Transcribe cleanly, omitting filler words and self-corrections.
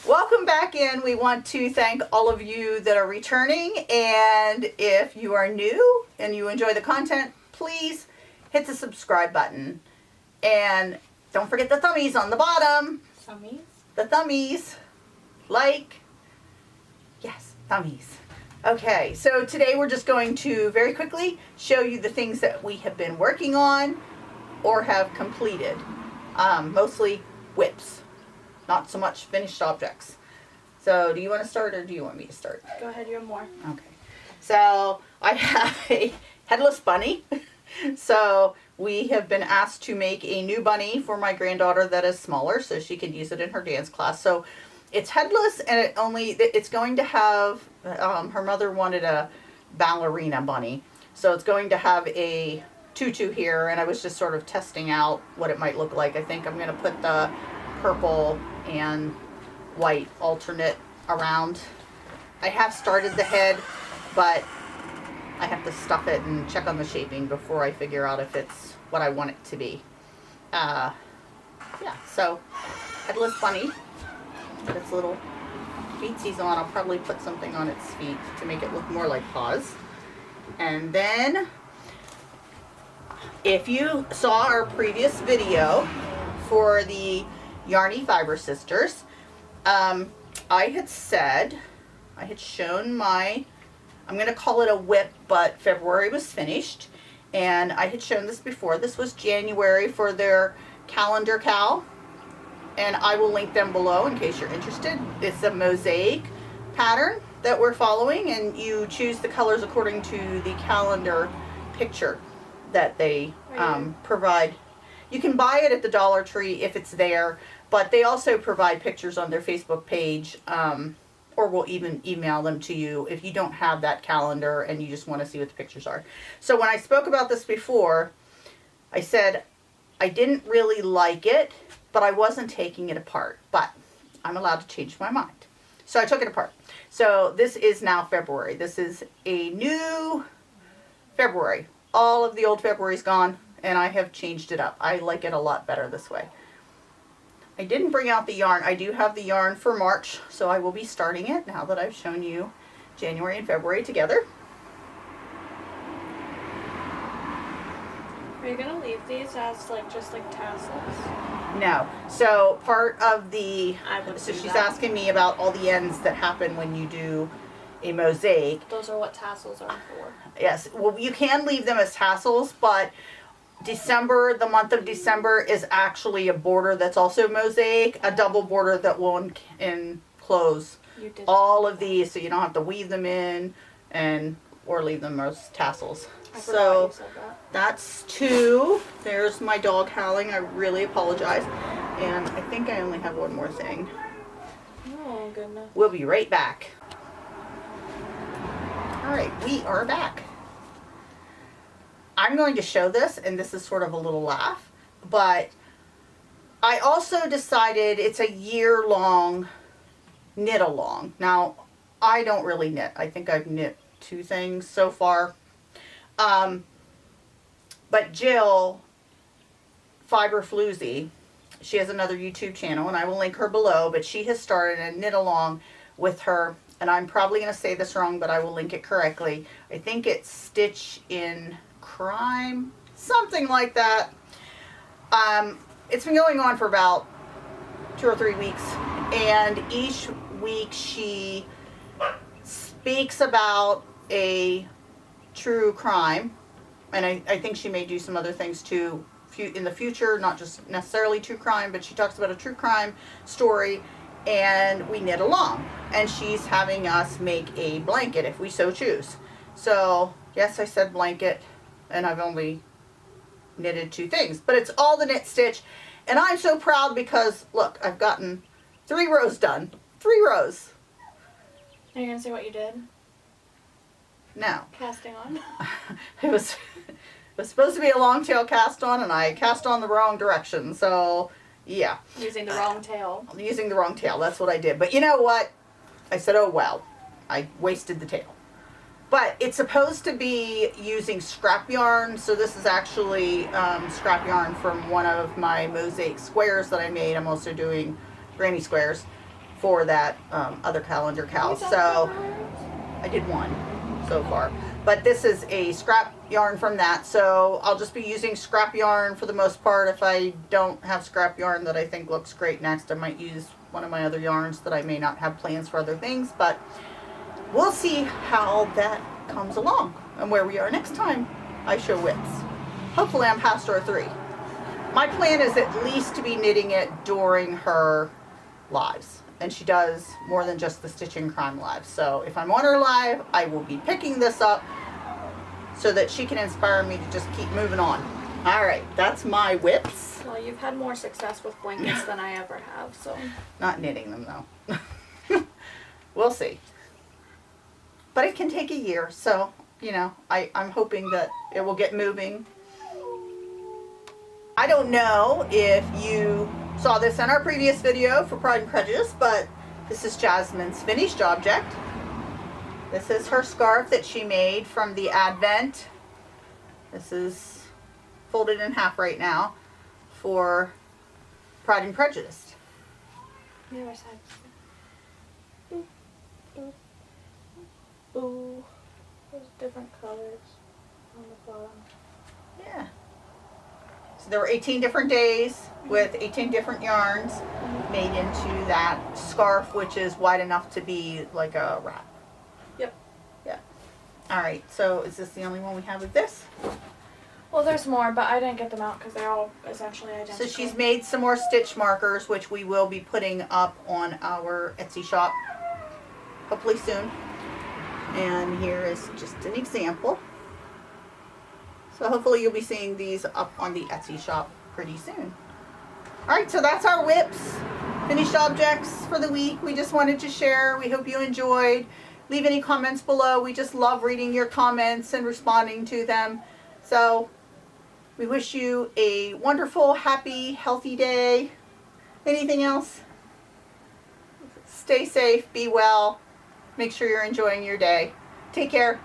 Welcome back in. We want to thank all of you that are returning, and if you are new and you enjoy the content, please hit the subscribe button. And don't forget the thummies on the bottom. Thummies? The thummies. Like. Yes, thummies. Okay, so today we're just going to very quickly show you the things that we have been working on or have completed. Mostly WIPS, not so much finished objects. So do you want to start or do you want me to start? Go ahead, you have more. Okay. So I have a headless bunny. So we have been asked to make a new bunny for my granddaughter that is smaller so she can use it in her dance class. So it's headless, and it's going to have, her mother wanted a ballerina bunny. So it's going to have a tutu here, and I was just sort of testing out what it might look like. I think I'm going to put the purple and white alternate around. I have started the head, but I have to stuff it and check on the shaping before I figure out if it's what I want it to be. Yeah, so headless bunny. Got its little feetsies on. I'll probably put something on its feet to make it look more like paws. And then, if you saw our previous video for the Yarny Fiber Sisters, I had shown my, I'm going to call it a WIP, but February was finished. And I had shown this before. This was January for their calendar cow. And I will link them below in case you're interested. It's a mosaic pattern that we're following, and you choose the colors according to the calendar picture that they provide. You can buy it at the Dollar Tree if it's there, but they also provide pictures on their Facebook page, or we'll even email them to you if you don't have that calendar and you just want to see what the pictures are. So when I spoke about this before, I said I didn't really like it, but I wasn't taking it apart. But I'm allowed to change my mind. So I took it apart. So this is now February. This is a new February. All of the old February's gone, and I have changed it up. I like it a lot better this way. I didn't bring out the yarn. I do have the yarn for March, so I will be starting it now that I've shown you January and February together. Are you going to leave these as just like tassels? No. So part of the, so she's asking me about all the ends that happen when you do a mosaic. Those are what tassels are for. Yes. Well, you can leave them as tassels, but December, the month of December, is actually a border that's also mosaic, a double border that will enclose all of these, so you don't have to weave them in or leave them as tassels. So that's two. There's my dog howling. I really apologize. And I think I only have one more thing. Oh, goodness. We'll be right back. All right, we are back. I'm going to show this, and this is sort of a little laugh, but I also decided it's a year-long knit-along. Now, I don't really knit. I think I've knit 2 things so far. But Jill, Fiber Flooze, she has another YouTube channel, and I will link her below, but she has started a knit-along with her, and I'm probably going to say this wrong, but I will link it correctly. I think it's Stitch in Crime, something like that. It's been going on for about 2 or 3 weeks, and each week she speaks about a true crime, and I think she may do some other things too in the future, not just necessarily true crime, but she talks about a true crime story, and we knit along, and she's having us make a blanket if we so choose. So yes, I said blanket, and I've only knitted 2 things, but it's all the knit stitch, and I'm so proud because look, I've gotten 3 rows done. 3 rows. Are you gonna say what you did? No. Casting on. It was supposed to be a long tail cast on, and I cast on the wrong direction. So yeah. Using the wrong tail. Using the wrong tail. That's what I did. But you know what? I said, oh well, I wasted the tail. But it's supposed to be using scrap yarn. So this is actually scrap yarn from one of my mosaic squares that I made. I'm also doing granny squares for that other calendar cow. So I did one so far, but this is a scrap yarn from that, so I'll just be using scrap yarn for the most part. If I don't have scrap yarn that I think looks great next, I might use one of my other yarns that I may not have plans for other things, but we'll see how that comes along and where we are next time I show WIPS. Hopefully I'm past row 3. My plan is at least to be knitting it during her lives, and she does more than just the Stitching Crime live. So if I'm on her live, I will be picking this up so that she can inspire me to just keep moving on. All right, that's my WIPS. Well, you've had more success with blankets than I ever have, so. Not knitting them though. We'll see. But it can take a year, so, you know, I'm hoping that it will get moving. I don't know if you saw this in our previous video for Pride and Prejudice, but this is Jasmine's finished object. This is her scarf that she made from the Advent. This is folded in half right now for Pride and Prejudice. The other side. Ooh. There's different colors on the bottom. Yeah. So there were 18 different days with 18 different yarns made into that scarf, which is wide enough to be like a wrap. Yep. Yeah. All right. So is this the only one we have of this? Well, there's more, but I didn't get them out because they're all essentially identical. So she's made some more stitch markers, which we will be putting up on our Etsy shop hopefully soon. And here is just an example. So hopefully you'll be seeing these up on the Etsy shop pretty soon. Alright, so that's our WIPS finished objects for the week. We just wanted to share. We hope you enjoyed. Leave any comments below. We just love reading your comments and responding to them. So we wish you a wonderful, happy, healthy day. Anything else? Stay safe, be well. Make sure you're enjoying your day. Take care.